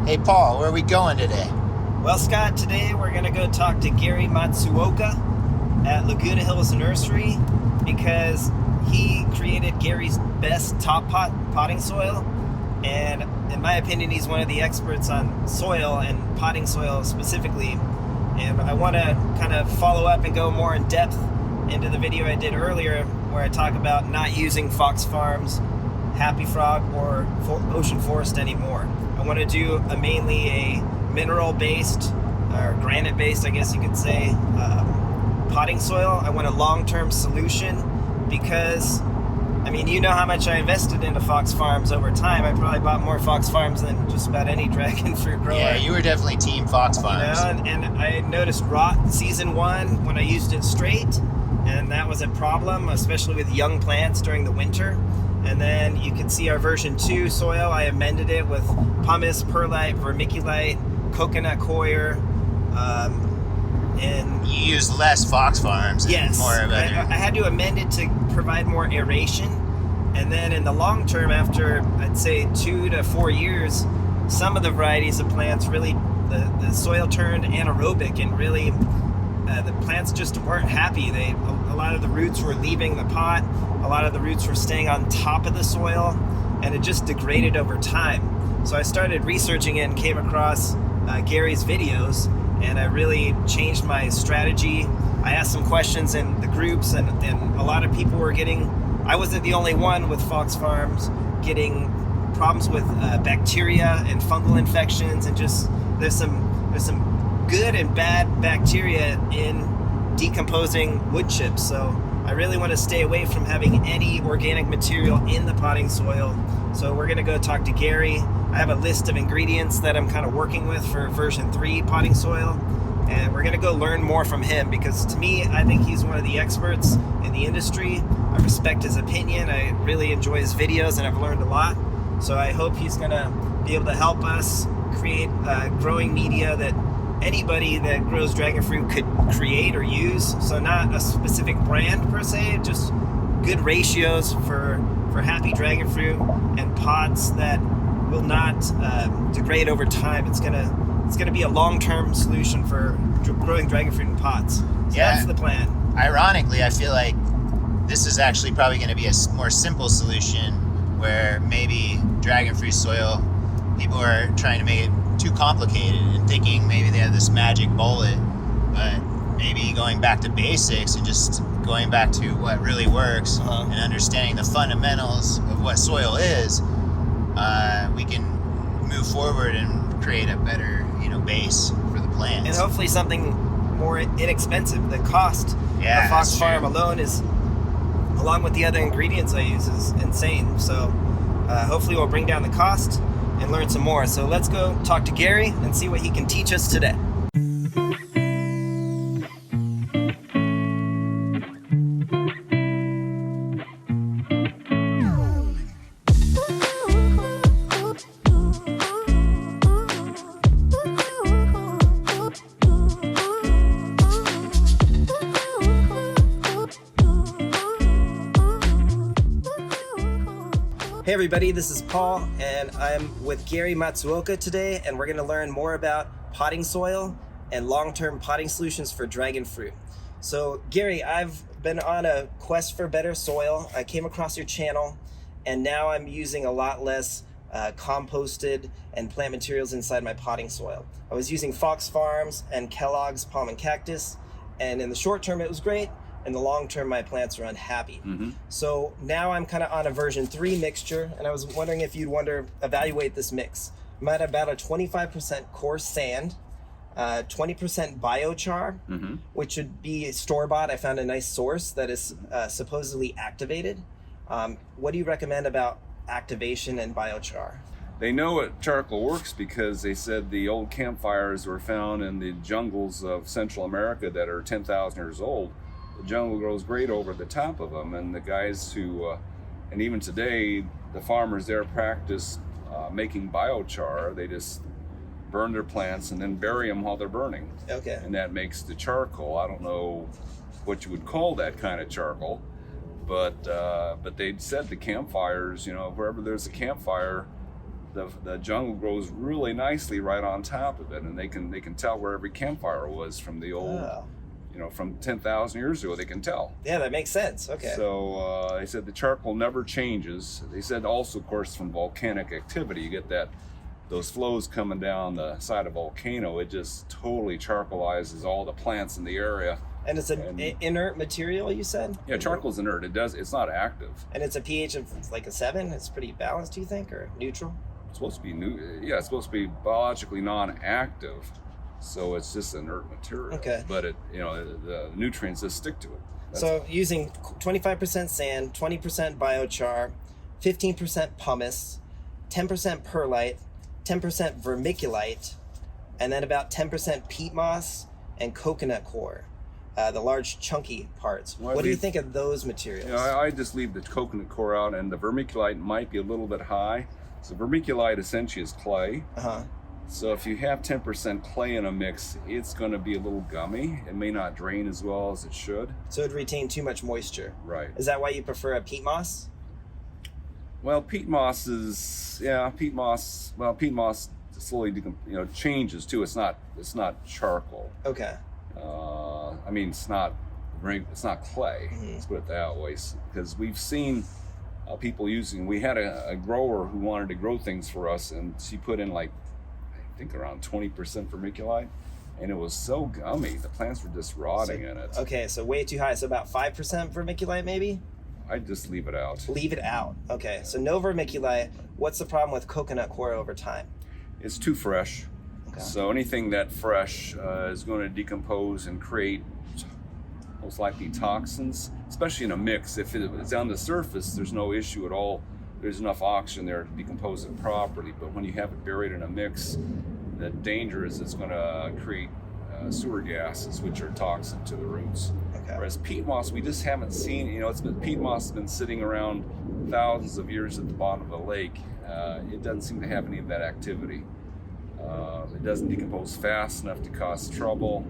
Hey Paul, where are we going today? Well, Scott, today we're going to go talk to Gary Matsuoka at Laguna Hills Nursery because he created Gary's best top potting soil, and in my opinion he's one of the experts on soil and potting soil specifically. And I want to kind of follow up and go more in depth into the video I did earlier where I talk about not using Fox Farms, Happy Frog, or Ocean Forest anymore. I want to do mainly a mineral-based, or granite-based, I guess you could say, potting soil. I want a long-term solution because, I mean, you know how much I invested into Fox Farms over time. I probably bought more Fox Farms than just about any dragon fruit grower. Yeah, you were definitely team Fox Farms. You know, and I noticed rot season 1 when I used it straight, and that was a problem, especially with young plants during the winter. And then you can see our version 2 soil. I amended it with pumice, perlite, vermiculite, coconut coir, and you used less Fox Farms. And yes, more of I had to amend it to provide more aeration. And then in the long term, after I'd say 2 to 4 years, some of the varieties of plants really, the soil turned anaerobic, and really the plants just weren't happy. A lot of the roots were leaving the pot. A lot of the roots were staying on top of the soil, and it just degraded over time. So I started researching it and came across Gary's videos, and I really changed my strategy. I asked some questions in the groups, and a lot of people were I wasn't the only one with Fox Farms getting problems with bacteria and fungal infections, and just there's some good and bad bacteria in decomposing wood chips. So I really want to stay away from having any organic material in the potting soil. So we're going to go talk to Gary. I have a list of ingredients that I'm kind of working with for version 3 potting soil. And we're going to go learn more from him because to me, I think he's one of the experts in the industry. I respect his opinion. I really enjoy his videos, and I've learned a lot. So I hope he's going to be able to help us create growing media that anybody that grows dragon fruit could create or use. So not a specific brand per se, just good ratios for happy dragon fruit and pots that will not degrade over time. It's gonna be a long-term solution for growing dragon fruit in pots. So yeah, that's the plan. Ironically, I feel like this is actually probably going to be a more simple solution where maybe dragon fruit soil, people are trying to make it too complicated and thinking maybe they have this magic bullet, but maybe going back to basics and just going back to what really works and understanding the fundamentals of what soil is, we can move forward and create a better, base for the plants. And hopefully something more inexpensive. The cost of Fox Farm alone is, along with the other ingredients I use, is insane. So hopefully we'll bring down the cost and learn some more. So let's go talk to Gary and see what he can teach us today. Hey everybody, this is Paul, and I'm with Gary Matsuoka today, and we're going to learn more about potting soil and long-term potting solutions for dragon fruit. So Gary, I've been on a quest for better soil. I came across your channel, and now I'm using a lot less composted and plant materials inside my potting soil. I was using Fox Farms and Kellogg's Palm and Cactus, and in the short term it was great. In the long term, my plants are unhappy. So now I'm kind of on a version 3 mixture, and I was wondering if you'd evaluate this mix. I'm at about a 25% coarse sand, 20% biochar, which would be store-bought. I found a nice source that is supposedly activated. What do you recommend about activation and biochar? They know it charcoal works because they said the old campfires were found in the jungles of Central America that are 10,000 years old. The jungle grows great over the top of them, and the guys who, and even today, the farmers there practice making biochar. They just burn their plants and then bury them while they're burning. Okay. And that makes the charcoal. I don't know what you would call that kind of charcoal, but they said the campfires, wherever there's a campfire, the jungle grows really nicely right on top of it, and they can tell where every campfire was from the old, from 10,000 years ago. They can tell. Yeah, that makes sense. Okay. So they said the charcoal never changes. They said also, of course, from volcanic activity, you get those flows coming down the side of a volcano. It just totally charcoalizes all the plants in the area. And it's an inert material, you said? Yeah, charcoal's inert. It's not active. And it's a pH of like a 7. It's pretty balanced, do you think, or neutral? It's supposed to be it's supposed to be biologically non-active, so it's just inert material. Okay. But the nutrients just stick to it. So using 25% sand, 20% biochar, 15% pumice, 10% perlite, 10% vermiculite, and then about 10% peat moss and coconut coir, the large chunky parts. Well, what do you think of those materials? I just leave the coconut coir out, and the vermiculite might be a little bit high. So vermiculite essentially is clay. So if you have 10% clay in a mix, it's going to be a little gummy. It may not drain as well as it should. So it'd retain too much moisture. Right. Is that why you prefer a peat moss? Well, peat moss slowly changes too. It's not charcoal. Okay. It's not clay. Let's put it that way, because we've seen people using. We had a grower who wanted to grow things for us, and she put in I think around 20% vermiculite, and it was so gummy. The plants were just rotting in it. Okay, so way too high. So about 5% vermiculite, maybe. I'd just leave it out. Leave it out. Okay, so no vermiculite. What's the problem with coconut coir over time? It's too fresh. Okay. So anything that fresh is going to decompose and create most likely toxins, especially in a mix. If it's on the surface, there's no issue at all. There's enough oxygen there to decompose it properly. But when you have it buried in a mix, the danger is it's going to create sewer gases, which are toxic to the roots. Okay. Whereas peat moss, we just haven't seen. Peat moss has been sitting around thousands of years at the bottom of a lake. It doesn't seem to have any of that activity. It doesn't decompose fast enough to cause trouble,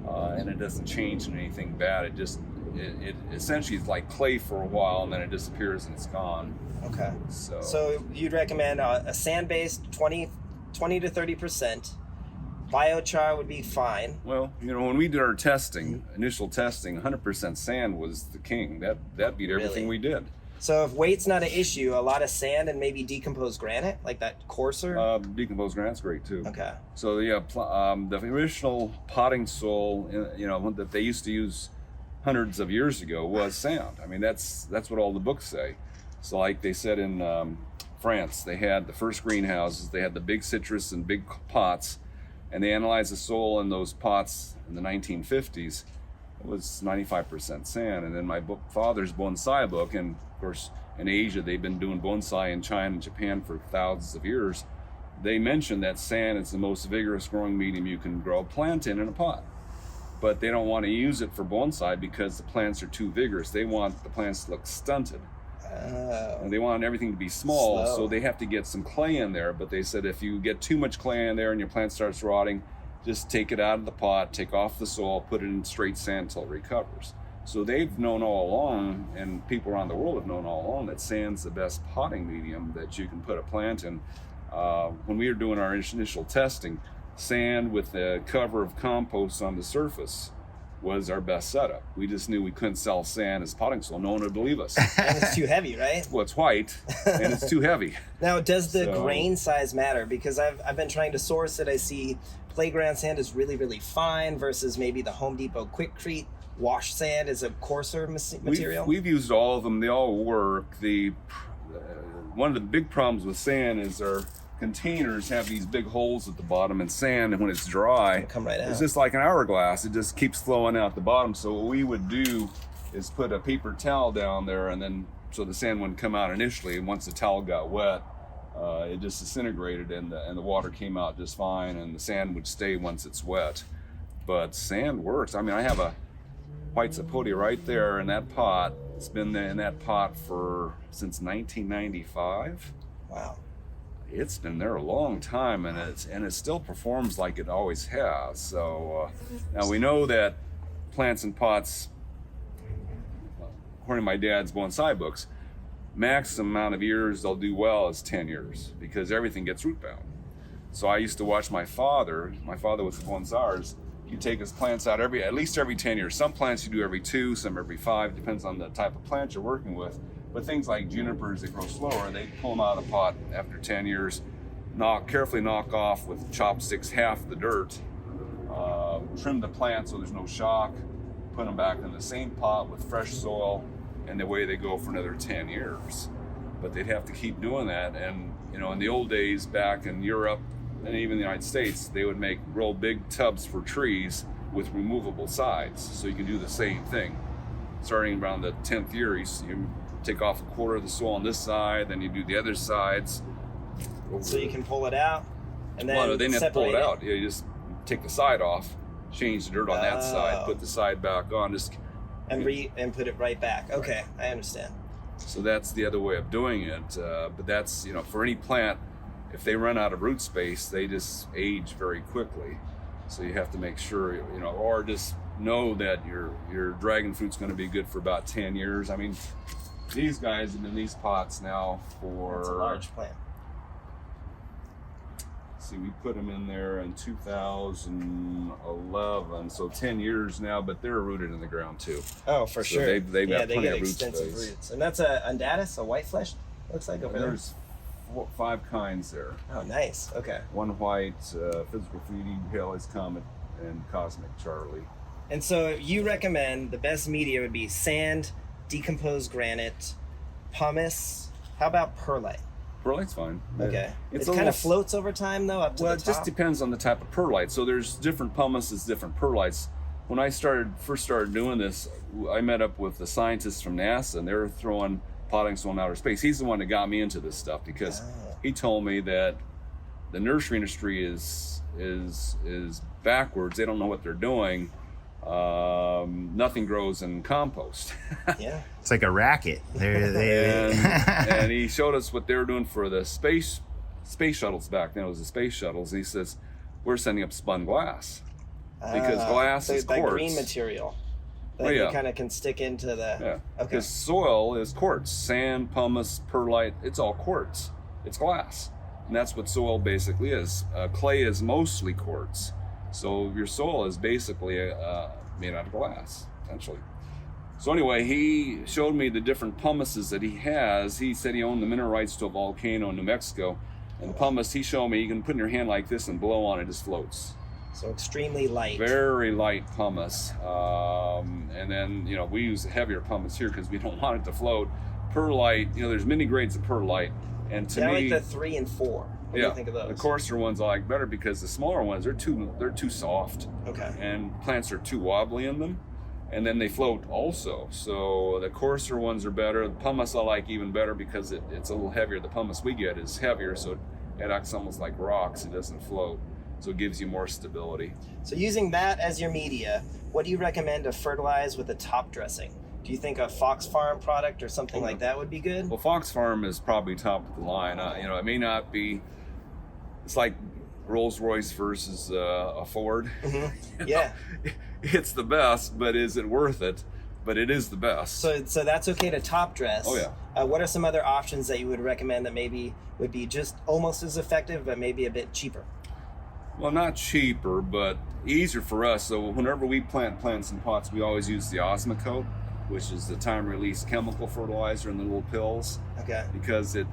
and it doesn't change into anything bad. It essentially is like clay for a while, and then it disappears and it's gone. Okay. So you'd recommend a sand-based 20 to 30%. Biochar would be fine. Well, when we did our initial testing, 100% sand was the king. That beat everything we did. So if weight's not an issue, a lot of sand and maybe decomposed granite, like that coarser? Decomposed granite's great too. Okay. So the original potting soil, that they used to use hundreds of years ago was sand. I mean, that's what all the books say. So like they said in France, they had the first greenhouses, they had the big citrus and big pots, and they analyzed the soil in those pots in the 1950s. It was 95% sand. And then my father's bonsai book, and of course in Asia they've been doing bonsai in China and Japan for thousands of years. They mentioned that sand is the most vigorous growing medium you can grow a plant in a pot. But they don't want to use it for bonsai because the plants are too vigorous. They want the plants to look stunted. And they want everything to be small, so they have to get some clay in there. But they said if you get too much clay in there and your plant starts rotting, just take it out of the pot, take off the soil, put it in straight sand until it recovers. So they've known all along, and people around the world have known all along, that sand's the best potting medium that you can put a plant in. When we were doing our initial testing, sand with a cover of compost on the surface was our best setup. We just knew we couldn't sell sand as potting soil. No one would believe us. And it's too heavy, right? Well, it's white and it's too heavy. Now, does the grain size matter? Because I've been trying to source it. I see playground sand is really, really fine versus maybe the Home Depot Quikrete wash sand is a coarser material. We've used all of them. They all work. One of the big problems with sand is our containers have these big holes at the bottom, and sand, and when it's dry, come right out. It's just like an hourglass. It just keeps flowing out the bottom. So what we would do is put a paper towel down there, and then so the sand wouldn't come out initially. And once the towel got wet, it just disintegrated, and the water came out just fine, and the sand would stay once it's wet. But sand works. I mean, I have a white sapote right there in that pot. It's been in that pot since 1995. Wow. It's been there a long time, and it still performs like it always has. So now we know that plants in pots, according to my dad's bonsai books, maximum amount of years they'll do well is 10 years because everything gets root bound. So I used to watch my father was bonsais. He'd take his plants out at least every 10 years. Some plants you do every 2, some every 5, depends on the type of plant you're working with. But things like junipers that grow slower, they pull them out of the pot after 10 years, carefully knock off with chopsticks half the dirt, trim the plant so there's no shock, put them back in the same pot with fresh soil, and away they go for another 10 years. But they'd have to keep doing that. And in the old days back in Europe and even the United States, they would make real big tubs for trees with removable sides. So you can do the same thing. Starting around the 10th year, you take off a quarter of the soil on this side, then you do the other sides. So you can pull it out and then they didn't have to pull it separate out. You just take the side off, change the dirt on that side, put the side back on, and put it right back. Okay, I understand. So that's the other way of doing it. But that's, for any plant, if they run out of root space, they just age very quickly. So you have to make sure, or just know that your dragon fruit's going to be good for about 10 years. I mean, these guys have been in these pots now for... It's a large plant. See, we put them in there in 2011, so 10 years now, but they're rooted in the ground too. Oh, for sure. They've got plenty get of root extensive space. roots. And that's a undatus, a white flesh, looks like over there. There's 5 kinds there. Oh, nice. Okay. One white, Physical Fleeting, Halley's Comet, and Cosmic Charlie. And so you recommend the best media would be sand, decomposed granite, pumice. How about perlite? Perlite's fine. Okay. It kind of floats over time though, up to the top? It just depends on the type of perlite. So there's different pumices, different perlites. When I first started doing this, I met up with the scientists from NASA, and they were throwing potting soil in outer space. He's the one that got me into this stuff because he told me that the nursery industry is backwards. They don't know what they're doing. Nothing grows in compost. Yeah, it's like a racket. And he showed us what they were doing for the space shuttles back then. It was the space shuttles. And he says, we're sending up spun glass because glass is quartz. That green material that you kind of can stick into the... Yeah, okay. because soil is quartz. Sand, pumice, perlite, it's all quartz. It's glass. And that's what soil basically is. Clay is mostly quartz. So your soil is basically made out of glass, essentially. So anyway, he showed me the different pumices that he has. He said he owned the mineral rights to a volcano in New Mexico. And the pumice, he showed me, you can put in your hand like this and blow on it, it just floats. So extremely light. Very light pumice. And then, we use heavier pumice here because we don't want it to float. Perlite, there's many grades of perlite. And to me, I like the 3 and 4. What do you think of those? The coarser ones I like better because the smaller ones, they're too soft. Okay. And plants are too wobbly in them. And then they float also. So the coarser ones are better. The pumice I like even better because it's a little heavier. The pumice we get is heavier, so it acts almost like rocks. It doesn't float. So it gives you more stability. So using that as your media, what do you recommend to fertilize with a top dressing? Do you think a Fox Farm product or something like that would be good? Well, Fox Farm is probably top of the line. It may not be. It's like Rolls-Royce versus a Ford. Mm-hmm. Yeah. It's the best, but is it worth it? But it is the best. So that's okay to top dress. Oh, yeah. What are some other options that you would recommend that maybe would be just almost as effective, but maybe a bit cheaper? Well, not cheaper, but easier for us. So whenever we plant plants in pots, we always use the Osmocote, which is the time-release chemical fertilizer in the little pills. Okay. Because the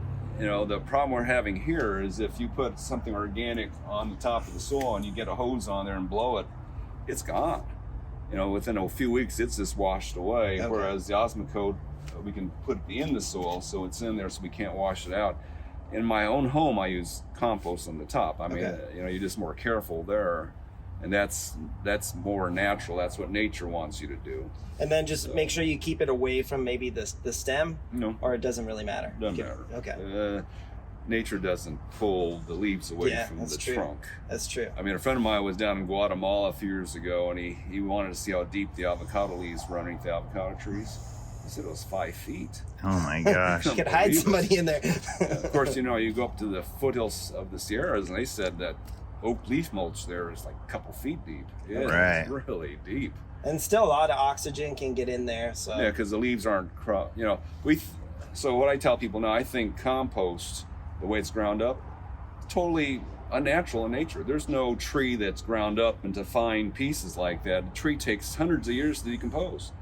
problem we're having here is if you put something organic on the top of the soil and you get a hose on there and blow it, it's gone. Within a few weeks, it's just washed away. Okay. Whereas the Osmocote, we can put it in the soil, so it's in there, so we can't wash it out. In my own home, I use compost on the top. I mean, you're just more careful there. And that's more natural. That's what nature wants you to do. And then just make sure you keep it away from maybe the stem? No. Or it doesn't really matter? Doesn't matter. Okay. Nature doesn't pull the leaves away from the trunk. That's true. I mean, a friend of mine was down in Guatemala a few years ago, and he wanted to see how deep the avocado leaves were underneath the avocado trees. He said it was 5 feet. Oh my gosh. You could hide somebody in there. Of course, you go up to the foothills of the Sierras, and they said that oak leaf mulch there is like a couple feet deep. It's really deep. And still a lot of oxygen can get in there. So yeah, because the leaves aren't So what I tell people now, I think compost, the way it's ground up, is totally unnatural in nature. There's no tree that's ground up into fine pieces like that. A tree takes hundreds of years to decompose.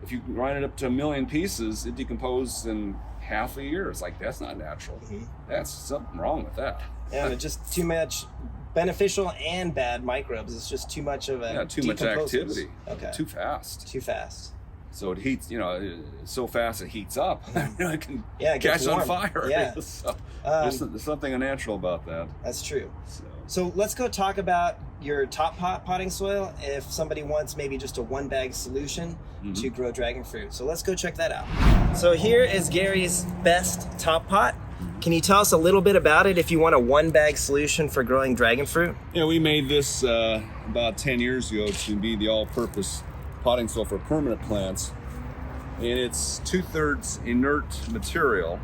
If you grind it up to 1 million pieces, it decomposes in half a year. It's like, that's not natural. That's something wrong with that. Yeah, it's just too much beneficial and bad microbes. It's just too much of a Too much activity. Okay. Too fast. Too fast. So it heats, so fast it heats up. It can It gets catch on warm. fire. Yeah. So there's something unnatural about that. That's true. So So let's go talk about your top potting soil if somebody wants maybe just a 1-bag solution to grow dragon fruit. So let's go check that out. So here is Gary's best top pot. Can you tell us a little bit about it if you want a 1-bag solution for growing dragon fruit? yeah, we made this about 10 years ago to be the all-purpose potting soil for permanent plants, and it's 2/3 inert material.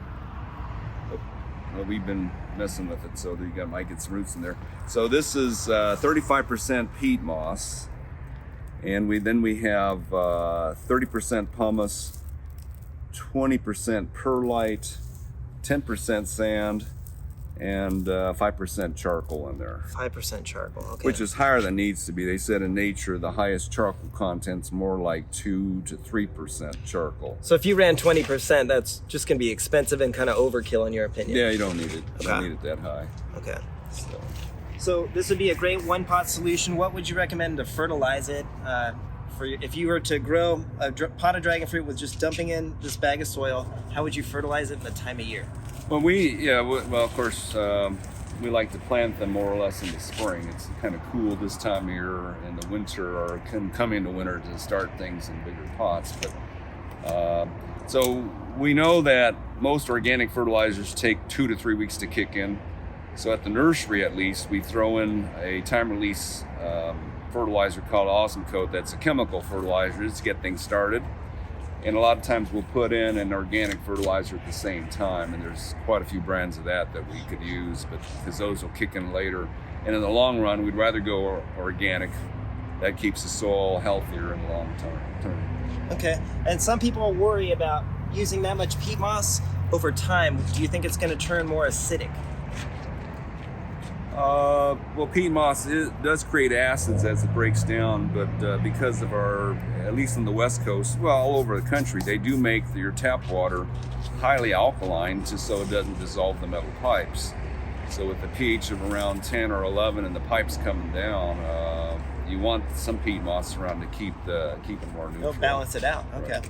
Well, we've been messing with it, so you might get some roots in there. So this is 35% peat moss, and we have 30% pumice, 20% perlite, 10% sand, and 5% charcoal in there. 5% charcoal, okay. Which is higher than needs to be. They said in nature the highest charcoal content's more like 2 to 3% charcoal. So if you ran 20%, that's just going to be expensive and kind of overkill in your opinion. Yeah, you don't need it. You don't Okay. need it that high. Okay. So. So this would be a great 1-pot solution. What would you recommend to fertilize it? If you were to grow a pot of dragon fruit with just dumping in this bag of soil, how would you fertilize it in the time of year? Well, of course, we like to plant them more or less in the spring. It's kind of cool this time of year in the winter, or can come into winter to start things in bigger pots. But so we know that most organic fertilizers take 2 to 3 weeks to kick in. So at the nursery, at least, we throw in a time-release fertilizer called Awesome Coat. That's a chemical fertilizer just to get things started. And a lot of times we'll put in an organic fertilizer at the same time, and there's quite a few brands of that we could use, but because those will kick in later. And in the long run, we'd rather go organic. That keeps the soil healthier in the long term. Okay. And some people worry about using that much peat moss over time. Do you think it's going to turn more acidic? Well, peat moss does create acids as it breaks down, but because of at least on the West Coast, well, all over the country, they do make your tap water highly alkaline just so it doesn't dissolve the metal pipes. So with the pH of around 10 or 11 and the pipes coming down, you want some peat moss around to keep it more neutral. It'll balance it out. Okay. Right.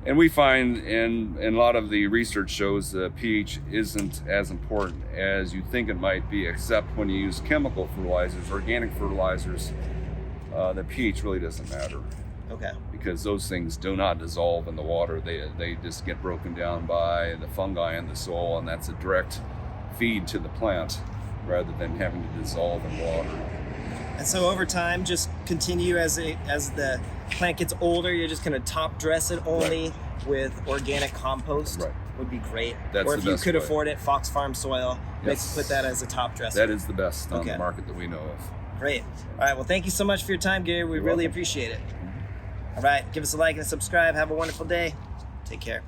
And we find, and a lot of the research shows that pH isn't as important as you think it might be, except when you use chemical fertilizers, organic fertilizers, the pH really doesn't matter. Okay. Because those things do not dissolve in the water. They just get broken down by the fungi in the soil, and that's a direct feed to the plant rather than having to dissolve in water. And so over time, just continue as the plant gets older, you're just going to top dress it only with organic compost. Right. Would be great. That's or the if you best could way. afford it, Fox Farm soil, Yes. put that as a top dresser. That is the best on Okay. the market that we know of. Great. All right. Well, thank you so much for your time, Gary. We You're really welcome. appreciate it. All right. Give us a like and a subscribe. Have a wonderful day. Take care.